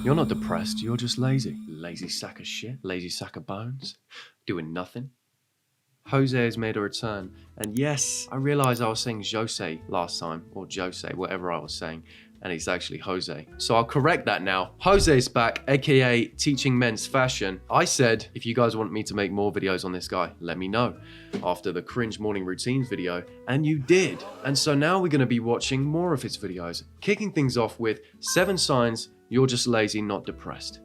You're not depressed, you're just lazy. Lazy sack of shit, lazy sack of bones, doing nothing. Jose has made a return, and yes, I realized I was saying Jose last time, or Jose, whatever I was saying, and it's actually Jose. So I'll correct that now. Jose's back, aka Teaching Men's Fashion. I said, if you guys want me to make more videos on this guy, let me know, after the cringe morning routines video, and you did. And so now we're gonna be watching more of his videos, kicking things off with 7 signs you're just lazy, not depressed.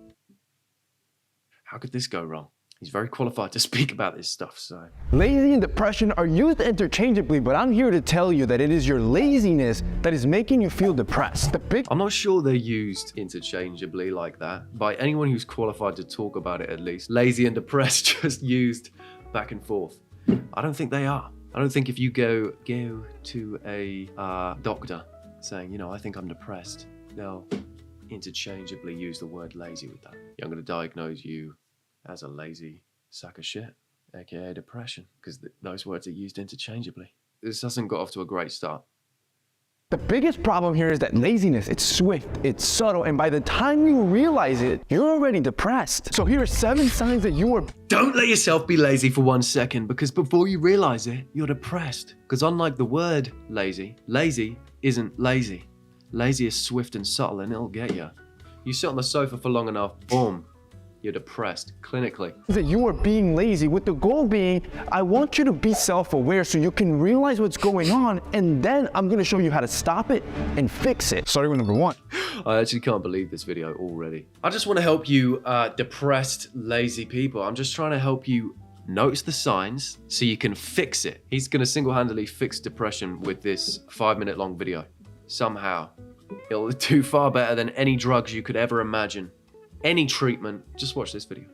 How could this go wrong? He's very qualified to speak about this stuff, so. Lazy and depression are used interchangeably, but I'm here to tell you that it is your laziness that is making you feel depressed. I'm not sure they're used interchangeably like that, by anyone who's qualified to talk about it at least. Lazy and depressed just used back and forth. I don't think they are. I don't think if you go to a doctor saying, you know, I think I'm depressed, they'll interchangeably use the word lazy with that. I'm going to diagnose you as a lazy sack of shit, aka depression, because those words are used interchangeably. This hasn't got off to a great start. The biggest problem here is that laziness, it's swift, it's subtle, and by the time you realize it, you're already depressed. So here are 7 signs that you are... Don't let yourself be lazy for 1 second, because before you realize it, you're depressed. Because unlike the word lazy, lazy isn't lazy. Lazy is swift and subtle, and it'll get you. You sit on the sofa for long enough, boom, you're depressed, clinically. That you are being lazy, with the goal being, I want you to be self-aware so you can realize what's going on, and then I'm gonna show you how to stop it and fix it. Starting with number 1. I actually can't believe this video already. I just want to help you depressed, lazy people. I'm just trying to help you notice the signs so you can fix it. He's gonna single-handedly fix depression with this 5-minute long video. Somehow. It'll do far better than any drugs you could ever imagine. Any treatment, just watch this video.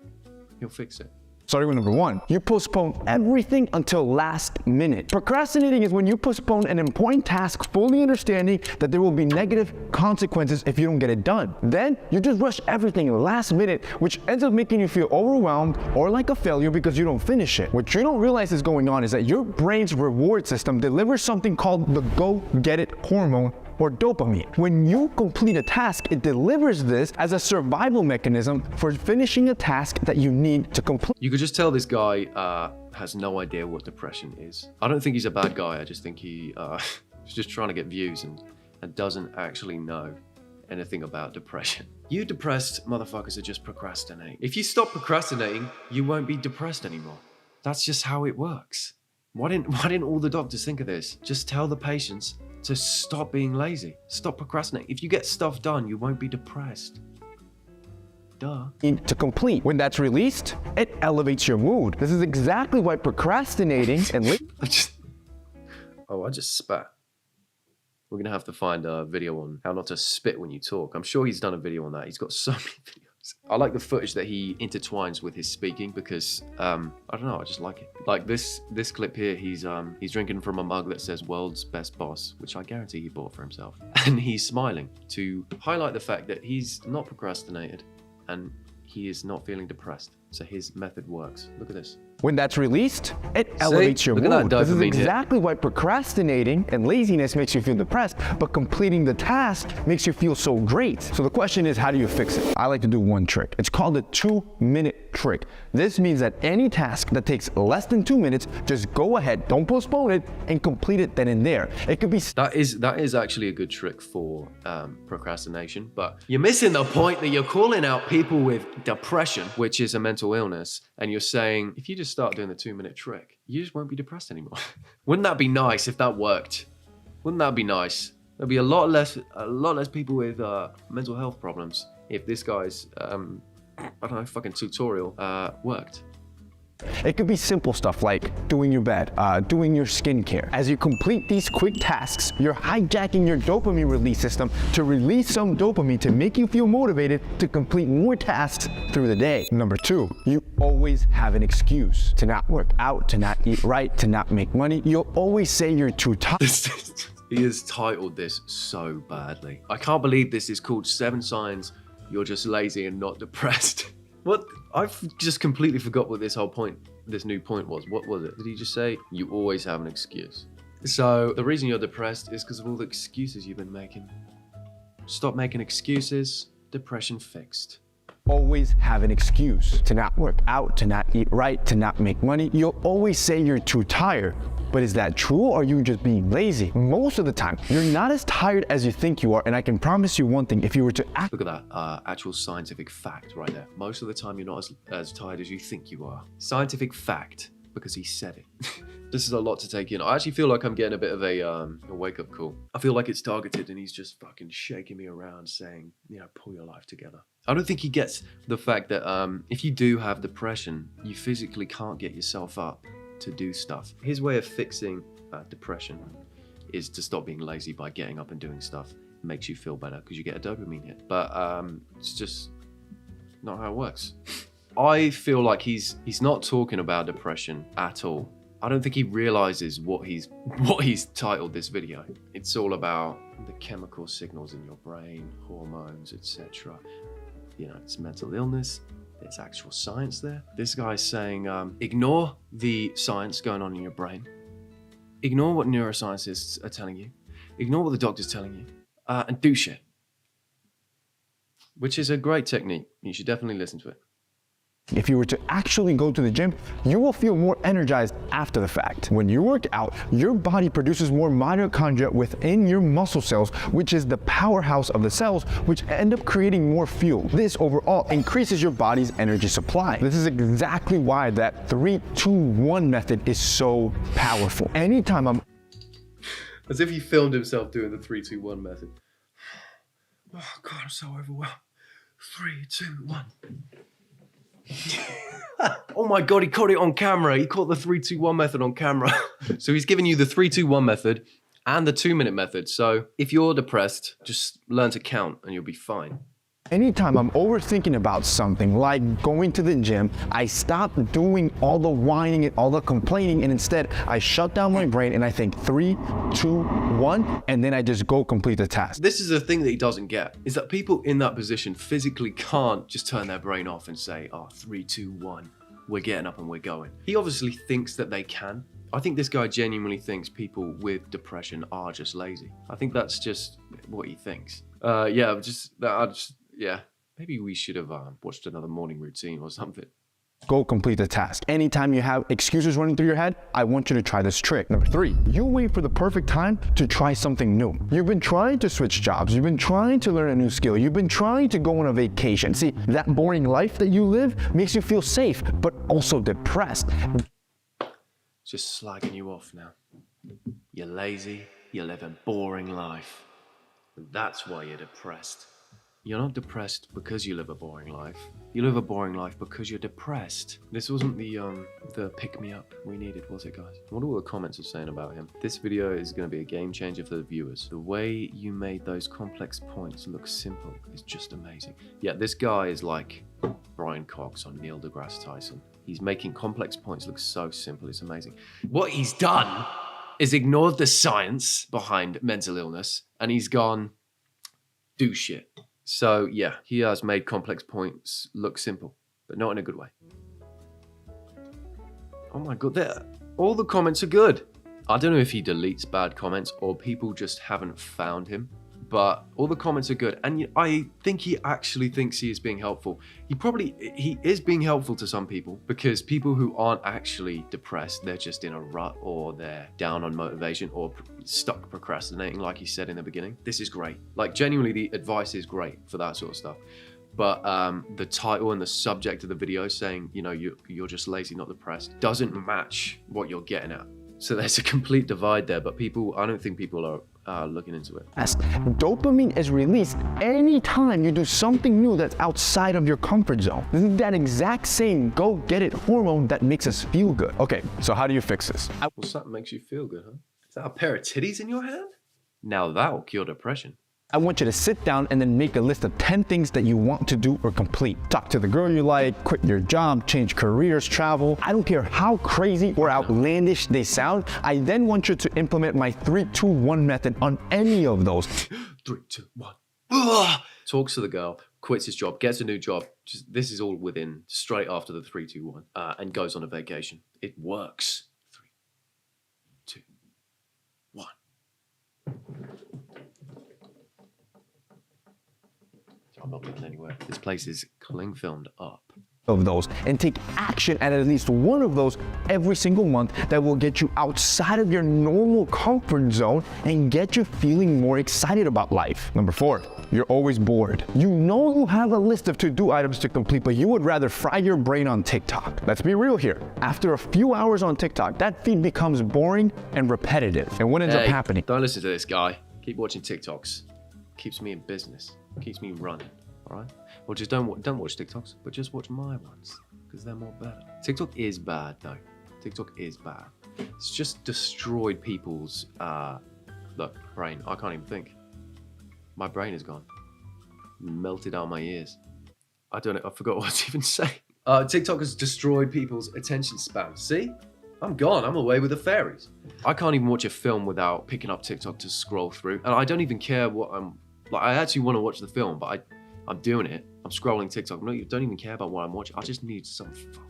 He'll fix it. Starting with number 1, you postpone everything until last minute. Procrastinating is when you postpone an important task fully understanding that there will be negative consequences if you don't get it done. Then you just rush everything last minute, which ends up making you feel overwhelmed or like a failure because you don't finish it. What you don't realize is going on is that your brain's reward system delivers something called the go-get-it hormone, or dopamine. When you complete a task, it delivers this as a survival mechanism for finishing a task that you need to complete. You could just tell this guy has no idea what depression is. I don't think he's a bad guy. I just think he is just trying to get views and doesn't actually know anything about depression. You depressed motherfuckers are just procrastinating. If you stop procrastinating, you won't be depressed anymore. That's just how it works. Why didn't all the doctors think of this? Just tell the patients to stop being lazy. Stop procrastinating. If you get stuff done, you won't be depressed. Duh. To complete. When that's released, it elevates your mood. This is exactly why procrastinating and I just spat. We're gonna have to find a video on how not to spit when you talk. I'm sure he's done a video on that. He's got so many videos. I like the footage that he intertwines with his speaking because I don't know, I just like it. Like this clip here, he's drinking from a mug that says "World's Best Boss," which I guarantee he bought for himself, and he's smiling to highlight the fact that he's not procrastinated and he is not feeling depressed. So his method works. Look at this. When that's released, it elevates your mood. This is exactly why procrastinating and laziness makes you feel depressed, but completing the task makes you feel so great. So the question is, how do you fix it? I like to do one trick. It's called the 2-minute trick. This means that any task that takes less than 2 minutes, just go ahead, don't postpone it, and complete it then and there. It could be... That is actually a good trick for procrastination, but you're missing the point that you're calling out people with depression, which is a mental illness, and you're saying, if you just start doing the 2-minute trick, you just won't be depressed anymore. Wouldn't that be nice if that worked? Wouldn't that be nice? There'd be a lot less people with mental health problems if this guy's I don't know, fucking tutorial worked. It could be simple stuff like doing your bed, doing your skincare. As you complete these quick tasks, you're hijacking your dopamine release system to release some dopamine to make you feel motivated to complete more tasks through the day. Number 2, you always have an excuse to not work out, to not eat right, to not make money. You'll always say you're too tired. He has titled this so badly. I can't believe this is called 7 signs you're just lazy and not depressed. What? I've just completely forgot what this new point was. What was it? Did he just say, you always have an excuse? So the reason you're depressed is because of all the excuses you've been making. Stop making excuses. depression fixed. Always have an excuse to not work out, to not eat right, to not make money. You'll always say you're too tired. But is that true, or are you just being lazy? Most of the time, you're not as tired as you think you are, and I can promise you one thing, if you were to act— Look at that, actual scientific fact right there. Most of the time, you're not as tired as you think you are. Scientific fact, because he said it. This is a lot to take in. I actually feel like I'm getting a bit of a wake-up call. I feel like it's targeted and he's just fucking shaking me around saying, you know, pull your life together. I don't think he gets the fact that if you do have depression, you physically can't get yourself up to do stuff. His way of fixing depression is to stop being lazy by getting up and doing stuff. It makes you feel better because you get a dopamine hit. But it's just not how it works. I feel like he's not talking about depression at all. I don't think he realizes what he's titled this video. It's all about the chemical signals in your brain, hormones, etc. You know, it's mental illness. There's actual science there. This guy's saying, ignore the science going on in your brain. Ignore what neuroscientists are telling you. Ignore what the doctor's telling you. And do shit. Which is a great technique. You should definitely listen to it. If you were to actually go to the gym, you will feel more energized after the fact. When you work out, your body produces more mitochondria within your muscle cells, which is the powerhouse of the cells, which end up creating more fuel. This overall increases your body's energy supply. This is exactly why that 3-2-1 method is so powerful. Anytime I'm— As if he filmed himself doing the 3-2-1 method. Oh God, I'm so overwhelmed. 3, 2, 1. Oh my God, he caught it on camera. He caught the 3-2-1 method on camera. So he's giving you the 3-2-1 method and the 2-minute method. So if you're depressed, just learn to count and you'll be fine. Anytime I'm overthinking about something like going to the gym, I stop doing all the whining and all the complaining, and instead I shut down my brain and I think 3, 2, 1, and then I just go complete the task. This is the thing that he doesn't get, is that people in that position physically can't just turn their brain off and say, oh, 3, 2, 1, we're getting up and we're going. He obviously thinks that they can. I think this guy genuinely thinks people with depression are just lazy. I think that's just what he thinks. Yeah, maybe we should have watched another morning routine or something. Go complete the task. Anytime you have excuses running through your head, I want you to try this trick. Number 3, you wait for the perfect time to try something new. You've been trying to switch jobs. You've been trying to learn a new skill. You've been trying to go on a vacation. See, that boring life that you live makes you feel safe, but also depressed. Just slagging you off now. You're lazy, you live a boring life. That's why you're depressed. You're not depressed because you live a boring life. You live a boring life because you're depressed. This wasn't the pick-me-up we needed, was it, guys? What are all the comments are saying about him? This video is going to be a game changer for the viewers. The way you made those complex points look simple is just amazing. Yeah, this guy is like Brian Cox on Neil deGrasse Tyson. He's making complex points look so simple, it's amazing. What he's done is ignored the science behind mental illness, and he's gone, do shit. So yeah, he has made complex points look simple, but not in a good way. Oh my God, all the comments are good. I don't know if he deletes bad comments or people just haven't found him, but all the comments are good. And I think he actually thinks he is being helpful. He is being helpful to some people, because people who aren't actually depressed, they're just in a rut or they're down on motivation or stuck procrastinating, like he said in the beginning. This is great. Like, genuinely, the advice is great for that sort of stuff. But the title and the subject of the video saying, you know, you're just lazy, not depressed, doesn't match what you're getting at. So there's a complete divide there, but I don't think people are looking into it. Dopamine is released anytime you do something new that's outside of your comfort zone. This is that exact same go get it hormone that makes us feel good. Okay, so how do you fix this? What's that makes you feel good, huh? Is that a pair of titties in your hand? Now that'll cure depression. I want you to sit down and then make a list of 10 things that you want to do or complete. Talk to the girl you like, quit your job, change careers, travel. I don't care how crazy or outlandish they sound. I then want you to implement my 3-2-1 method on any of those. 3, 2, 1. Ugh! Talks to the girl, quits his job, gets a new job. This is all within straight after the 3-2-1, and goes on a vacation. It works. 3, 2, 1. I'm not going anywhere. This place is cling filmed up. Of those and take action at least one of those every single month that will get you outside of your normal comfort zone and get you feeling more excited about life. Number 4, you're always bored. You know you have a list of to-do items to complete, but you would rather fry your brain on TikTok. Let's be real here. After a few hours on TikTok, that feed becomes boring and repetitive. And what ends up happening? Don't listen to this guy. Keep watching TikToks. Keeps me in business. Keeps me running. All right? Or just don't watch TikToks, but just watch my ones, because they're more better. TikTok is bad, though. TikTok is bad. It's just destroyed people's brain. I can't even think. My brain is gone. Melted out my ears. I don't know. I forgot what I was even saying. TikTok has destroyed people's attention span. See? I'm gone. I'm away with the fairies. I can't even watch a film without picking up TikTok to scroll through. And I don't even care what I'm... Like, I actually want to watch the film, but I'm doing it. I'm scrolling TikTok. No, you don't even care about what I'm watching. I just need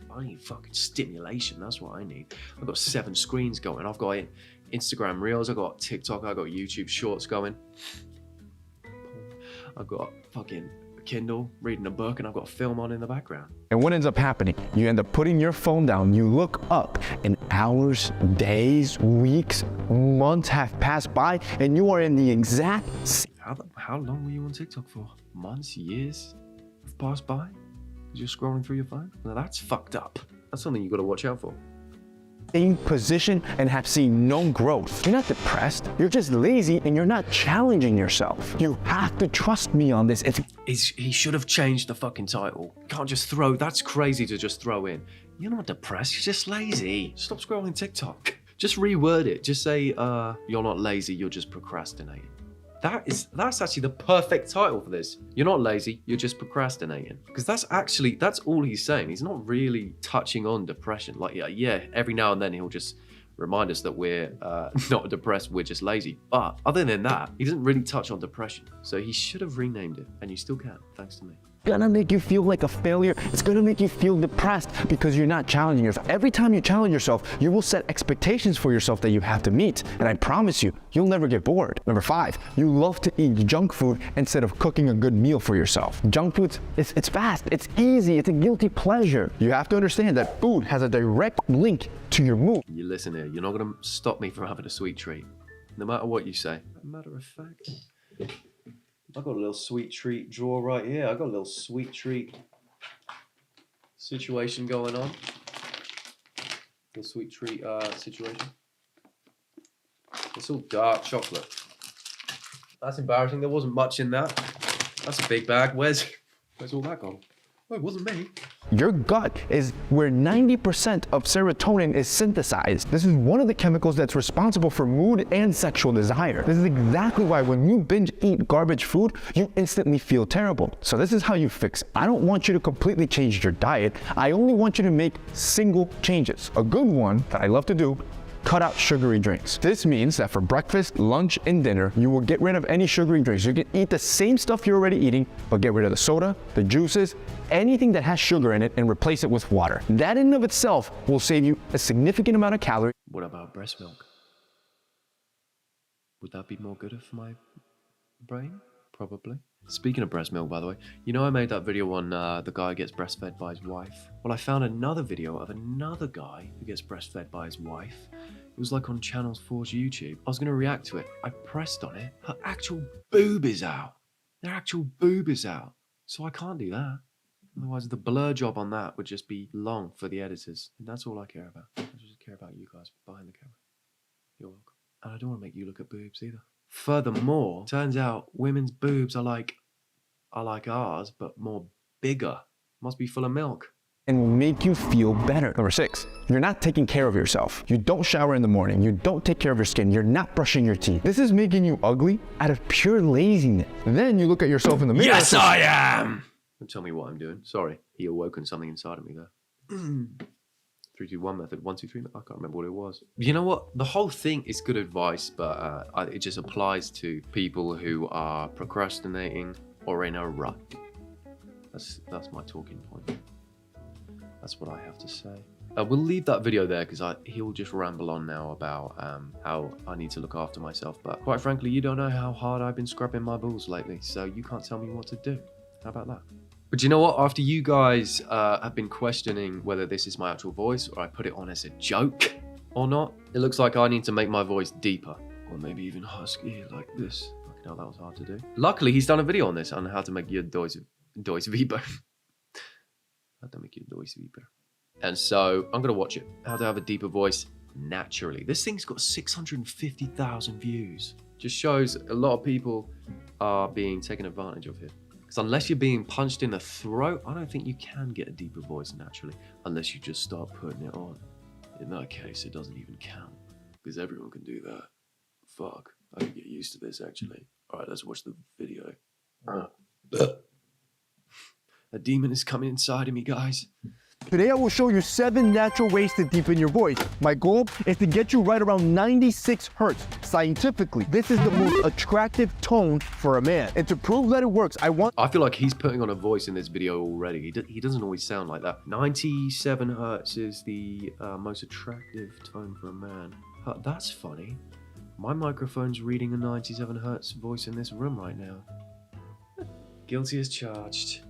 I need fucking stimulation. That's what I need. I've got 7 screens going. I've got Instagram Reels. I've got TikTok. I've got YouTube Shorts going. I've got fucking Kindle, reading a book, and I've got a film on in the background. And what ends up happening? You end up putting your phone down, you look up, and hours, days, weeks, months have passed by, and you are in the exact... How long were you on TikTok for? Months, years have passed by? Because you're scrolling through your phone? Now that's fucked up. That's something you got to watch out for. Same position and have seen no growth. You're not depressed, you're just lazy and you're not challenging yourself. You have to trust me on this. He should have changed the fucking title. Can't just throw, that's crazy to just throw in. You're not depressed, you're just lazy. Stop scrolling TikTok. Just reword it. Just say, you're not lazy, you're just procrastinating. That's actually the perfect title for this. You're not lazy, you're just procrastinating. Because that's all he's saying. He's not really touching on depression. Like, yeah, every now and then he'll just remind us that we're not depressed, we're just lazy. But other than that, he doesn't really touch on depression. So he should have renamed it, and you still can, thanks to me. Gonna make you feel like a failure. It's gonna make you feel depressed because you're not challenging yourself. Every time you challenge yourself, you will set expectations for yourself that you have to meet. And I promise you, you'll never get bored. Number 5, you love to eat junk food instead of cooking a good meal for yourself. Junk food, it's fast, it's easy, it's a guilty pleasure. You have to understand that food has a direct link to your mood. You listen here, you're not gonna stop me from having a sweet treat. No matter what you say. As a matter of fact, I've got a little sweet treat drawer right here. I've got a little sweet treat situation going on. Little sweet treat situation. It's all dark chocolate. That's embarrassing. There wasn't much in that. That's a big bag. Where's all that gone? Oh, it wasn't me. Your gut is where 90% of serotonin is synthesized. This is one of the chemicals that's responsible for mood and sexual desire. This is exactly why when you binge eat garbage food, you instantly feel terrible. So this is how you fix it. I don't want you to completely change your diet. I only want you to make single changes. A good one that I love to do: cut out sugary drinks. This means that for breakfast, lunch, and dinner, you will get rid of any sugary drinks. You can eat the same stuff you're already eating, but get rid of the soda, the juices, anything that has sugar in it, and replace it with water. That in and of itself will save you a significant amount of calories. What about breast milk? Would that be more good for my brain? Probably. Speaking of breast milk, by the way, you know I made that video on the guy who gets breastfed by his wife? Well, I found another video of another guy who gets breastfed by his wife. It was like on Channel 4's YouTube. I was going to react to it. I pressed on it. Her actual boob is out. Their actual boob is out. So I can't do that. Otherwise, the blur job on that would just be long for the editors. And that's all I care about. I just care about you guys behind the camera. You're welcome. And I don't want to make you look at boobs either. Furthermore, turns out women's boobs are like ours, but more bigger. Must be full of milk. And will make you feel better. Number 6, you're not taking care of yourself. You don't shower in the morning. You don't take care of your skin. You're not brushing your teeth. This is making you ugly out of pure laziness. Then you look at yourself in the mirror. Yes, I am! Don't tell me what I'm doing. Sorry, he awoken something inside of me there. 3, 2, 1 method. 1, 2, 3. I can't remember what it was. You know what? The whole thing is good advice, but it just applies to people who are procrastinating or in a rut. That's my talking point. That's what I have to say. We'll leave that video there because he'll just ramble on now about how I need to look after myself. But quite frankly, you don't know how hard I've been scrubbing my balls lately, so you can't tell me what to do. How about that? But you know what? After you guys have been questioning whether this is my actual voice or I put it on as a joke or not, it looks like I need to make my voice deeper. Or maybe even husky like this. Fucking hell, that was hard to do. Luckily, he's done a video on this, on how to make your Deutsch Viper. How to make your Deutsch Viper. And so, I'm going to watch it. How to have a deeper voice naturally. This thing's got 650,000 views. Just shows a lot of people are being taken advantage of here. Because unless you're being punched in the throat, I don't think you can get a deeper voice naturally. Unless you just start putting it on. In that case, it doesn't even count. Because everyone can do that. Fuck. I can get used to this, actually. Alright, let's watch the video. A demon is coming inside of me, guys. Today I will show you 7 natural ways to deepen your voice. My goal is to get you right around 96 hertz. Scientifically, this is the most attractive tone for a man. And to prove that it works, I feel like he's putting on a voice in this video already. He doesn't always sound like that. 97 hertz is the most attractive tone for a man. That's funny. My microphone's reading a 97 hertz voice in this room right now. Guilty as charged.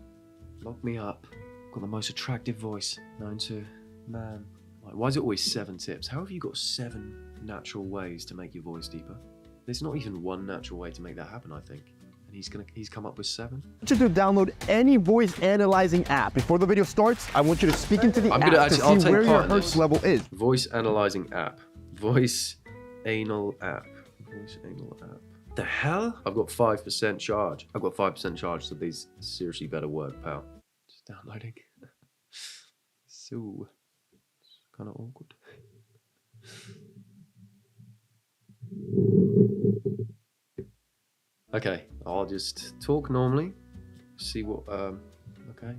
Lock me up. Got the most attractive voice known to man. Like, why is it always 7 tips? How have you got 7 natural ways to make your voice deeper? There's not even one natural way to make that happen, I think. And he's come up with 7. I want you to download any voice analyzing app. Before the video starts, I want you to speak into the app to see where your hertz level is. Voice analyzing app. Voice anal app. Voice anal app. The hell? I've got 5% charge. I've got 5% charge, so these seriously better work, pal. Just downloading. So, it's kind of awkward. Okay, I'll just talk normally. See what, okay,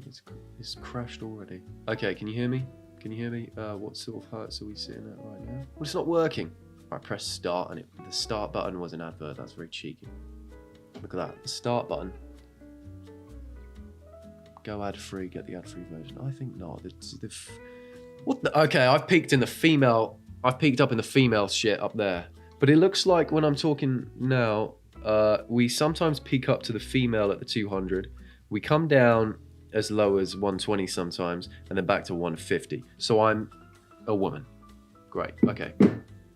it's crashed already. Okay, can you hear me? Can you hear me? What sort of hertz are we sitting at right now? Well, it's not working. I pressed start and the start button was an advert. That's very cheeky. Look at that. The start button. Go ad free. Get the ad free version. I think not. What the? Okay, I've peeked up in the female shit up there. But it looks like when I'm talking now, we sometimes peak up to the female at the 200. We come down as low as 120 sometimes, and then back to 150. So I'm a woman. Great. Okay.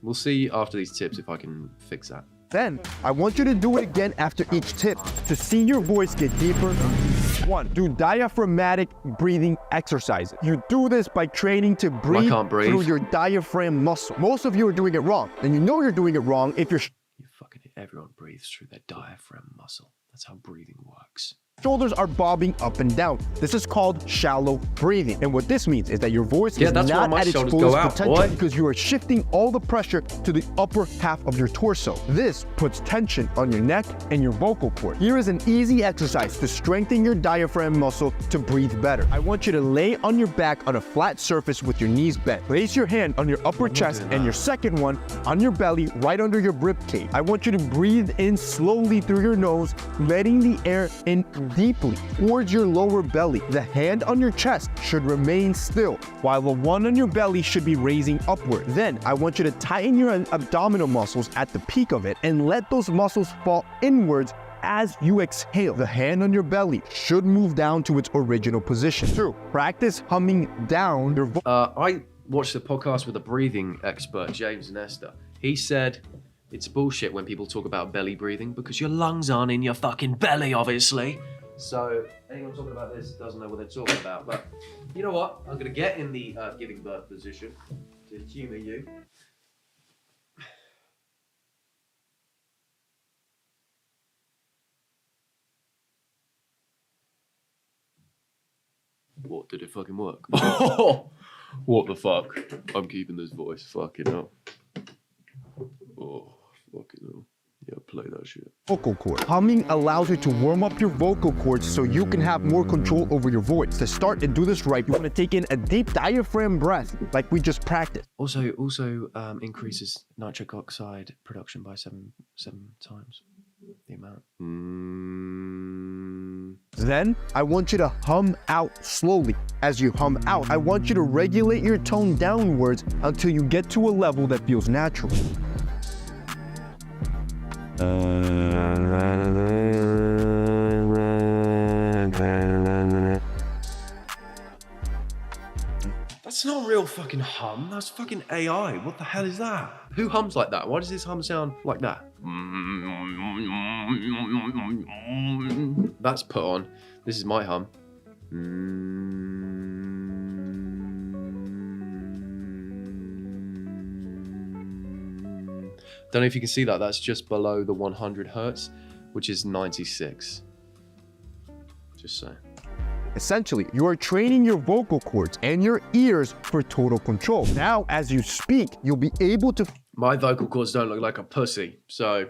We'll see after these tips if I can fix that. Then, I want you to do it again after each tip to see your voice get deeper. 1. Do diaphragmatic breathing exercises. You do this by training to breathe through your diaphragm muscle. Most of you are doing it wrong, and you know you're doing it wrong if you're... You fucking... Everyone breathes through their diaphragm muscle. That's how breathing works. Shoulders are bobbing up and down. This is called shallow breathing. And what this means is that your voice is not at its fullest potential because you are shifting all the pressure to the upper half of your torso. This puts tension on your neck and your vocal cord. Here is an easy exercise to strengthen your diaphragm muscle to breathe better. I want you to lay on your back on a flat surface with your knees bent. Place your hand on your upper chest and your second one on your belly right under your ribcage. I want you to breathe in slowly through your nose, letting the air in deeply towards your lower belly. The hand on your chest should remain still, while the one on your belly should be raising upward. Then, I want you to tighten your abdominal muscles at the peak of it and let those muscles fall inwards as you exhale. The hand on your belly should move down to its original position. 2. Practice humming down your voice. I watched a podcast with a breathing expert, James Nestor. He said it's bullshit when people talk about belly breathing because your lungs aren't in your fucking belly, obviously. So anyone talking about this doesn't know what they're talking about. But you know what? I'm going to get in the giving birth position to humour you. What, did it fucking work? Oh, what the fuck? I'm keeping this voice. Fucking hell. Oh, fucking hell. Yeah, play that shit. Vocal cord. Humming allows you to warm up your vocal cords so you can have more control over your voice. To start and do this right, you want to take in a deep diaphragm breath like we just practiced. Also increases nitric oxide production by seven times the amount. Then, I want you to hum out slowly. As you hum out, I want you to regulate your tone downwards until you get to a level that feels natural. not fucking hum. That's fucking AI. What the hell is that? Who hums like that? Why does this hum sound like that? That's put on. This is my hum. Don't know if you can see that. That's just below the 100 hertz, which is 96. Just saying. Essentially, you are training your vocal cords and your ears for total control. Now, as you speak, you'll be able to... My vocal cords don't look like a pussy, so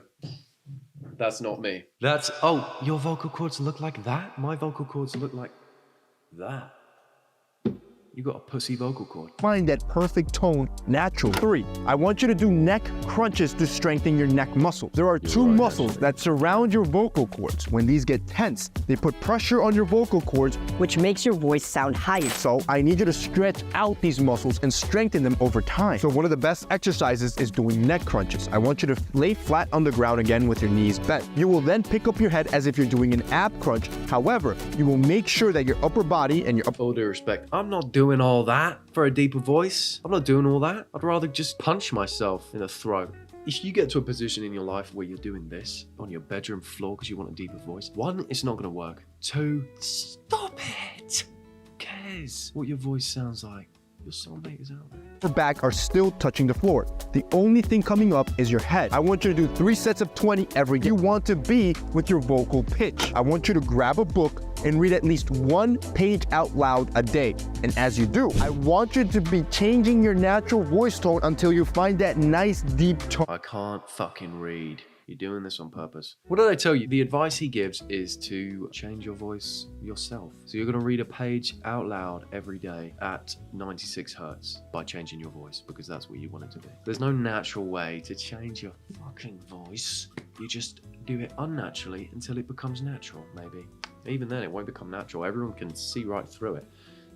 that's not me. That's, oh, your vocal cords look like that? My vocal cords look like that. You got a pussy vocal cord. Find that perfect tone naturally. 3, I want you to do neck crunches to strengthen your neck muscles. There are two muscles that surround your vocal cords. When these get tense, they put pressure on your vocal cords, which makes your voice sound higher. So I need you to stretch out these muscles and strengthen them over time. So one of the best exercises is doing neck crunches. I want you to lay flat on the ground again with your knees bent. You will then pick up your head as if you're doing an ab crunch. However, you will make sure that your upper body and your All due respect, I'm not doing all that for a deeper voice. I'm not doing all that. I'd rather just punch myself in the throat. If you get to a position in your life where you're doing this on your bedroom floor because you want a deeper voice, 1, it's not going to work. 2, stop it. Who cares what your voice sounds like? Your soulmate is out there. Your back are still touching the floor. The only thing coming up is your head. I want you to do 3 sets of 20 every day. You want to be with your vocal pitch. I want you to grab a book and read at least 1 page out loud a day. And as you do, I want you to be changing your natural voice tone until you find that nice deep tone. I can't fucking read. You're doing this on purpose. What did I tell you? The advice he gives is to change your voice yourself. So you're gonna read a page out loud every day at 96 hertz by changing your voice, because that's what you want it to be. There's no natural way to change your fucking voice. You just do it unnaturally until it becomes natural, maybe. Even then, it won't become natural. Everyone can see right through it.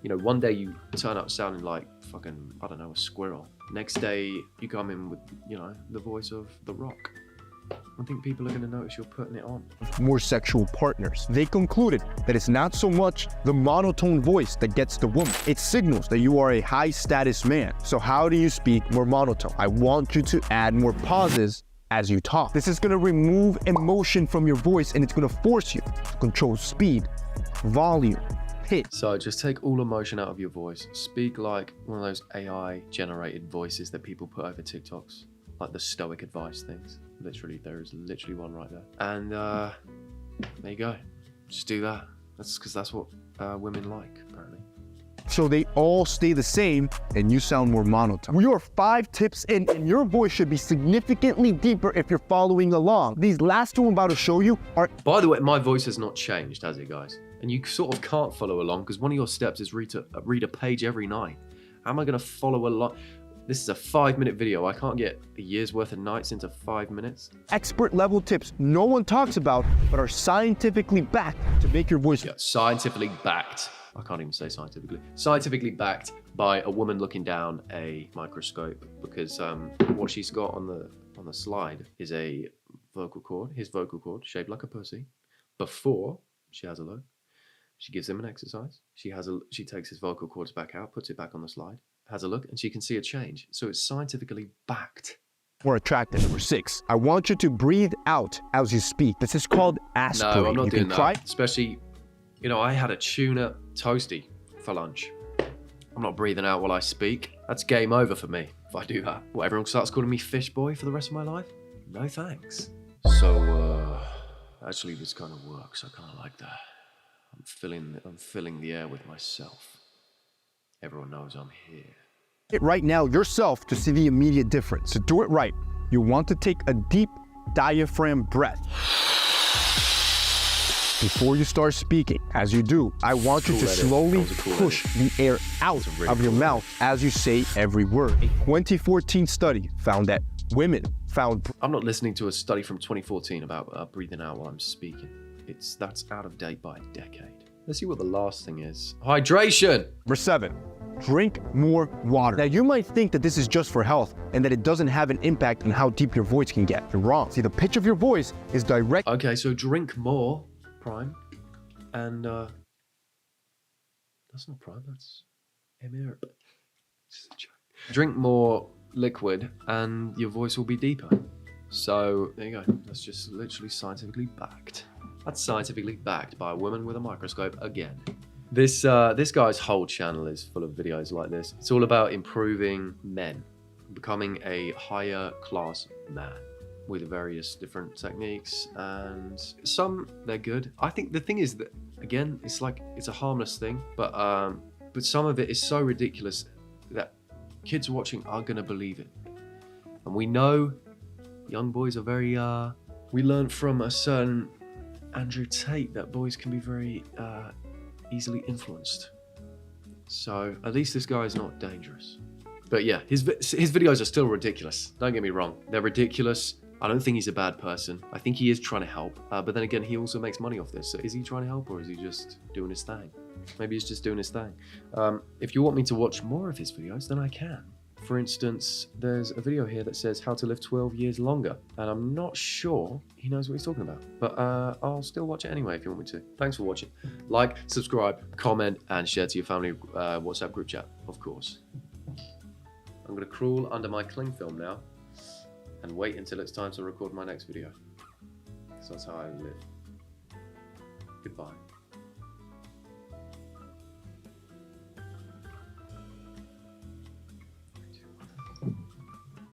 You know, one day you turn up sounding like fucking, I don't know, a squirrel. Next day, you come in with, you know, the voice of The Rock. I think people are going to notice you're putting it on. More sexual partners. They concluded that it's not so much the monotone voice that gets the woman. It signals that you are a high status man. So how do you speak more monotone? I want you to add more pauses as you talk. This is going to remove emotion from your voice, and it's going to force you to control speed, volume, pitch. So just take all emotion out of your voice. Speak like one of those AI generated voices that people put over TikToks, like the stoic advice things. Literally, there is literally one right there. And there you go. Just do that. That's because that's what women like, apparently. So they all stay the same and you sound more monotone. You are 5 tips in, and your voice should be significantly deeper if you're following along. These last 2 I'm about to show you are... By the way, my voice has not changed, has it, guys? And you sort of can't follow along because one of your steps is read a page every night. How am I going to follow along? This is a 5-minute video. I can't get a year's worth of nights into 5 minutes. Expert level tips no one talks about, but are scientifically backed to make your voice... Yeah, scientifically backed. I can't even say scientifically. Scientifically backed by a woman looking down a microscope, because what she's got on the slide is a vocal cord, his vocal cord, shaped like a pussy. Before she has a look, she gives him an exercise. She takes his vocal cords back out, puts it back on the slide, has a look, and she can see a change. So it's scientifically backed. More attractive. Number 6, I want you to breathe out as you speak. This is called aspirate. No, I'm not you doing can that. try. Especially, you know, I had a tuna toasty for lunch. I'm not breathing out while I speak. That's game over for me if I do that. What, everyone starts calling me fish boy for the rest of my life? No thanks. So, actually this kind of works. I kind of like that. I'm filling the air with myself. Everyone knows I'm here. It right now yourself to see the immediate difference. To do it right, you want to take a deep diaphragm breath before you start speaking. As you do, I want you to slowly push the air out of your mouth as you say every word. A 2014 study found that women found... I'm not listening to a study from 2014 about breathing out while I'm speaking. That's out of date by a decade. Let's see what the last thing is. Hydration! Number 7, drink more water. Now you might think that this is just for health and that it doesn't have an impact on how deep your voice can get. You're wrong. See, the pitch of your voice is direct. Okay, so drink more, Prime. And that's not Prime, that's Emir. Just a joke. Drink more liquid and your voice will be deeper. So there you go. That's just literally scientifically backed. That's scientifically backed by a woman with a microscope again. This guy's whole channel is full of videos like this. It's all about improving men, becoming a higher class man with various different techniques, and some they're good. I think the thing is that, again, it's a harmless thing, but some of it is so ridiculous that kids watching are gonna believe it. And we know young boys are very we learned from a certain Andrew Tate that boys can be very easily influenced. So at least this guy is not dangerous. But yeah, his videos are still ridiculous. Don't get me wrong, they're ridiculous. I don't think he's a bad person. I think he is trying to help. But then again, he also makes money off this. So is he trying to help, or is he just doing his thing? Maybe he's just doing his thing. If you want me to watch more of his videos, then I can. For instance, there's a video here that says how to live 12 years longer. And I'm not sure he knows what he's talking about. But I'll still watch it anyway if you want me to. Thanks for watching. Like, subscribe, comment, and share to your family WhatsApp group chat, of course. I'm going to crawl under my cling film now and wait until it's time to record my next video. So that's how I live. Goodbye.